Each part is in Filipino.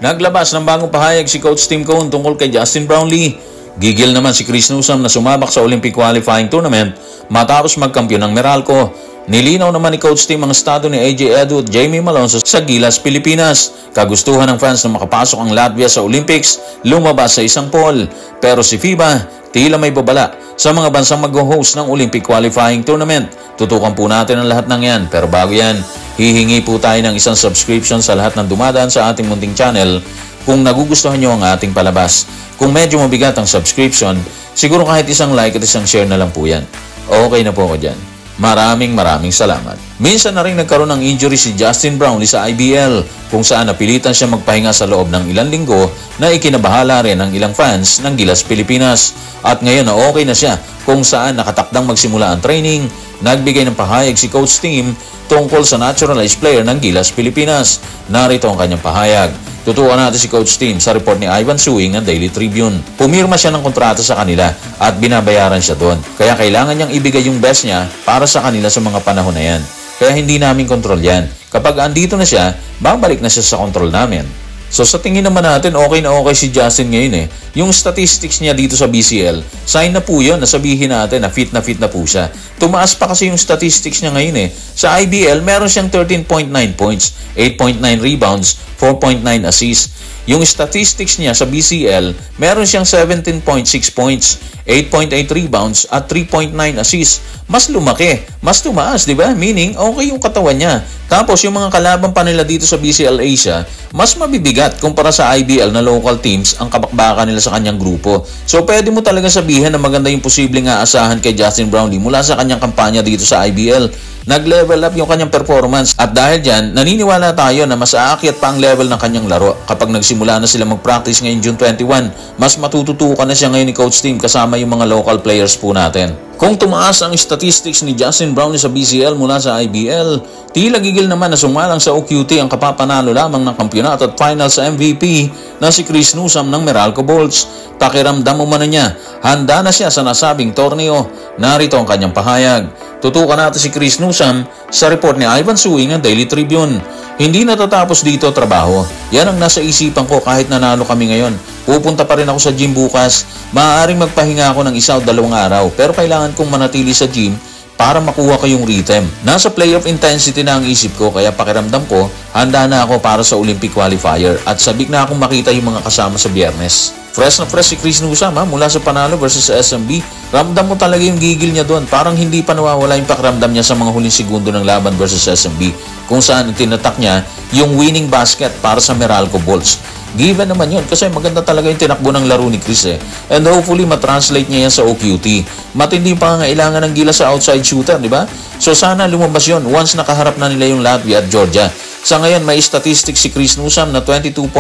Naglabas ng bagong pahayag si Coach Tim Cone tungkol kay Justin Brownlee. Gigil naman si Chris Newsome na sumabak sa Olympic Qualifying Tournament matapos magkampiyon ng Meralco. Nilinaw naman ni Coach Tim ang estado ni AJ Edu at Jamie Malonzo sa Gilas, Pilipinas. Kagustuhan ng fans na makapasok ang Latvia sa Olympics, lumabas sa isang poll. Pero si FIBA tila may babala sa mga bansang mag-host ng Olympic Qualifying Tournament. Tutukan po natin ang lahat ng yan. Pero bago yan, hihingi po tayo ng isang subscription sa lahat ng dumadaan sa ating munting channel kung nagugustuhan nyo ang ating palabas. Kung medyo mabigat ang subscription, siguro kahit isang like at isang share na lang po yan. Okay na po ako dyan. Maraming salamat. Minsan na rin nagkaroon ng injury si Justin Brownlee sa IBL kung saan napilitan siya magpahinga sa loob ng ilang linggo na ikinabahala rin ng ilang fans ng Gilas, Pilipinas. At ngayon na okay na siya kung saan nakatakdang magsimula ang training. Nagbigay ng pahayag si Coach Tim tungkol sa naturalized player ng Gilas, Pilipinas. Narito ang kanyang pahayag. Tutukan natin si Coach Tim sa report ni Ivan Suing ng Daily Tribune. Pumirma siya ng kontrata sa kanila at binabayaran siya doon. Kaya kailangan niyang ibigay yung best niya para sa kanila sa mga panahon na yan. Kaya hindi namin kontrol yan. Kapag andito na siya, babalik na siya sa kontrol namin. So sa tingin naman natin, okay na okay si Justin ngayon eh. Yung statistics niya dito sa BCL, sign na po yun na sabihin natin na fit na po siya. Tumaas pa kasi yung statistics niya ngayon eh. Sa IBL, meron siyang 13.9 points, 8.9 rebounds, 4.9 assists. Yung statistics niya sa BCL, meron siyang 17.6 points, 8.8 rebounds at 3.9 assists. Mas lumaki, mas tumaas, di ba? Meaning, okay yung katawan niya. Tapos, yung mga kalaban pa nila dito sa BCL Asia, mas mabibigat kumpara sa IBL na local teams ang kabakbakan nila sa kanyang grupo. So, pwede mo talaga sabihin na maganda yung posibleng aasahan kay Justin Brownlee mula sa kanyang kampanya dito sa IBL. Nag-level up yung kanyang performance at dahil dyan, naniniwala tayo na mas aakyat pa ang level ng kanyang laro. Kapag nagsimula na sila mag-practice ngayon June 21, mas matututukan na siya ngayon ni Coach Tim kasama yung mga local players po natin. Kung tumaas ang statistics ni Justin Brownlee sa BCL mula sa IBL, tila gigil naman na sumalang sa OQT ang kapapanalo lamang ng kampyonato at final sa MVP na si Chris Newsome ng Meralco Bolts. Pakiramdam mo man na niya, handa na siya sa nasabing torneo. Narito ang kanyang pahayag. Tutukan natin si Chris Newsome sa report ni Ivan Suing ng Daily Tribune. Hindi natatapos dito trabaho. Yan ang nasa isipan ko kahit nanalo kami ngayon. Pupunta pa rin ako sa gym bukas. Maaaring magpahinga ako ng 1 o 2 araw pero kailangan kong manatili sa gym para makuha ko yung rhythm. Nasa playoff intensity na ang isip ko kaya pakiramdam ko handa na ako para sa Olympic qualifier at sabik na akong makita yung mga kasama sa Biyernes. Fresh na fresh si Chris Newsome mula sa panalo versus sa SMB. Ramdam mo talaga yung gigil niya doon. Parang hindi pa nawawala yung pakiramdam niya sa mga huling segundo ng laban versus SMB kung saan tinatak niya yung winning basket para sa Meralco Bolts. Given naman yun kasi maganda talaga yung tinakbo ng laro ni Chris eh. And hopefully matranslate niya yan sa OQT. Matindi pa nga kailangan ng Gilas sa outside shooter, di ba? So sana lumabas yun once nakaharap na nila yung Latvia at Georgia. Sa ngayon may statistics si Chris Newsome na 22.5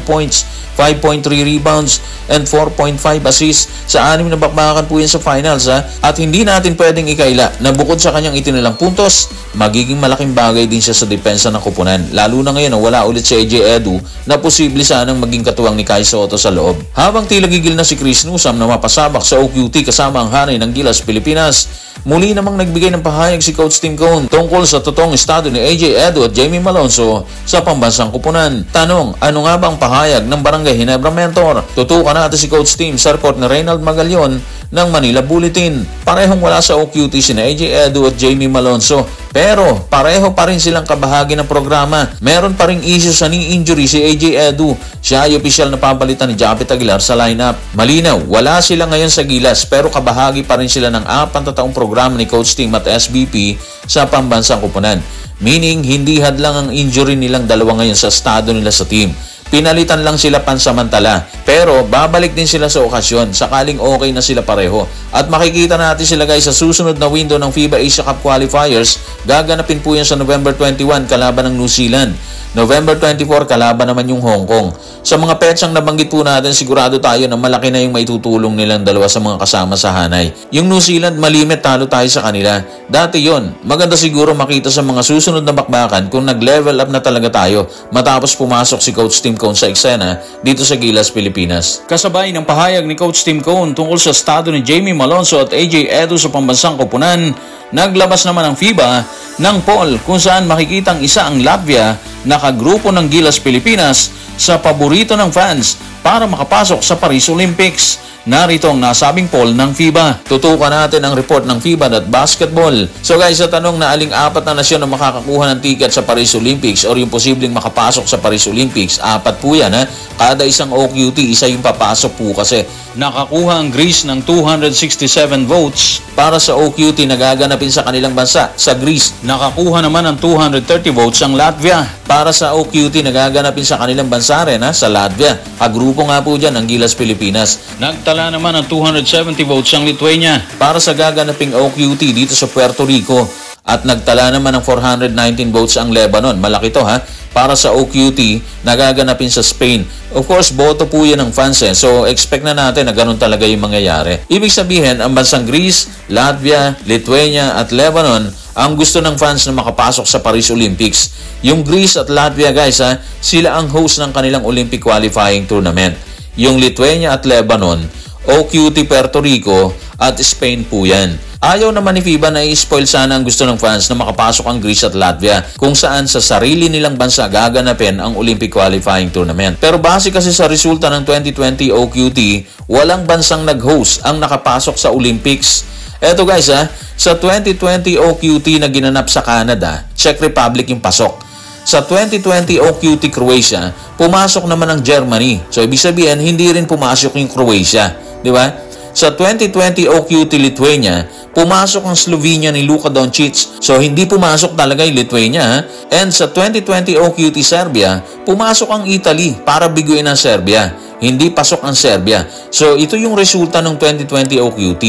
points, 5.3 rebounds, and 4.5 assists sa 6 na bakbakan po yan sa finals ha. At hindi natin pwedeng ikaila na bukod sa kanyang itinilang puntos, magiging malaking bagay din siya sa depensa ng kupunan. Lalo na ngayon na wala ulit si AJ Edu na posible sanang maging katuwang ni Kai Sotto sa loob. Habang tila gigil na si Chris Newsome na mapasabak sa OQT kasama ang hanay ng Gilas, Pilipinas, muli namang nagbigay ng pahayag si Coach Tim Cone tungkol sa totoong estado ni AJ Edu at Jamie Malonzo sa pambansang kupunan. Tanong, ano nga ba ang pahayag ng Barangay Ginebra Mentor? Tutukan natin si Coach Tim sa report ni Reynald Magallon ng Manila Bulletin. Parehong wala sa OQT si AJ Edu at Jamie Malonzo. Pero pareho pa rin silang kabahagi ng programa. Meron pa ring issue sa knee injury si AJ Edu. Siya ay opisyal na papalitan ni Japet Aguilar sa lineup. Malinaw, wala sila ngayon sa Gilas pero kabahagi pa rin sila ng 4 na taong programa ni Coach Tim at SBP sa pambansang kupunan. Meaning, hindi hadlang ang injury nilang dalawa ngayon sa estado nila sa team. Pinalitan lang sila pansamantala. Pero babalik din sila sa okasyon sakaling okay na sila pareho. At makikita natin sila guys sa susunod na window ng FIBA Asia Cup Qualifiers. Gaganapin po yan sa November 21 kalaban ng New Zealand. November 24 kalaban naman yung Hong Kong. Sa mga petsang nabanggit po natin, sigurado tayo na malaki na yung maitutulong nilang dalawa sa mga kasama sa hanay. Yung New Zealand, malimit talo tayo sa kanila. Dati yon, maganda siguro makita sa mga susunod na bakbakan kung nag-level up na talaga tayo matapos pumasok si Coach Tim Cone sa eksena dito sa Gilas, Pilipinas. Kasabay ng pahayag ni Coach Tim Cone tungkol sa estado ni Jamie Malonzo at AJ Edu sa pambansang kupunan, naglabas naman ang FIBA ng poll kung saan makikitang isa ang Latvia na kagrupo ng Gilas, Pilipinas sa paborito ng fans para makapasok sa Paris Olympics. Narito ang nasabing poll ng FIBA. Tutukan natin ang report ng FIBA.basketball. So guys, sa tanong na aling apat na nasyon na makakakuha ng ticket sa Paris Olympics or yung posibleng makapasok sa Paris Olympics, apat po yan ha. Kada isang OQT, isa yung papasok po kasi. Nakakuha ang Greece ng 267 votes para sa OQT na gaganapin sa kanilang bansa. Sa Greece, nakakuha naman ng 230 votes ang Latvia para sa OQT na gaganapin sa kanilang bansa rin ha, sa Latvia. Kagrupo nga po dyan ang Gilas Pilipinas. Nagtala naman ng 270 votes ang Lithuania para sa gaganaping OQT dito sa Puerto Rico. At nagtala naman ng 419 votes ang Lebanon. Malaki to ha. Para sa OQT na gaganapin sa Spain. Of course, boto po yan ng fans eh. So, expect na natin na ganun talaga yung mangyayari. Ibig sabihin, ang bansang Greece, Latvia, Lithuania at Lebanon ang gusto ng fans na makapasok sa Paris Olympics. Yung Greece at Latvia guys ha, sila ang host ng kanilang Olympic qualifying tournament. Yung Lithuania at Lebanon, OQT Puerto Rico at Spain po yan. Ayaw naman ni FIBA na i-spoil sana ang gusto ng fans na makapasok ang Greece at Latvia kung saan sa sarili nilang bansa gaganapin ang Olympic qualifying tournament. Pero base kasi sa resulta ng 2020 OQT, walang bansang nag-host ang nakapasok sa Olympics. Eto guys ha, sa 2020 OQT na ginanap sa Canada, Czech Republic yung pasok. Sa 2020 OQT Croatia, pumasok naman ang Germany. So ibig sabihin, hindi rin pumasok yung Croatia. Di ba? Sa 2020 OQT Lithuania, pumasok ang Slovenia ni Luka Doncic. So, hindi pumasok talaga yung Lithuania. Ha? And sa 2020 OQT Serbia, pumasok ang Italy para biguin ang Serbia. Hindi pasok ang Serbia. So, ito yung resulta ng 2020 OQT.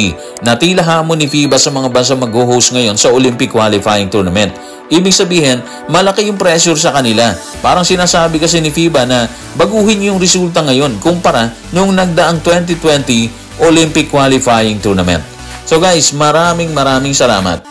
Natila hamon ni FIBA sa mga bansa mag-host ngayon sa Olympic qualifying tournament. Ibig sabihin, malaki yung pressure sa kanila. Parang sinasabi kasi ni FIBA na baguhin yung resulta ngayon kumpara nung nagdaang 2020 Olympic qualifying tournament. So guys, maraming salamat.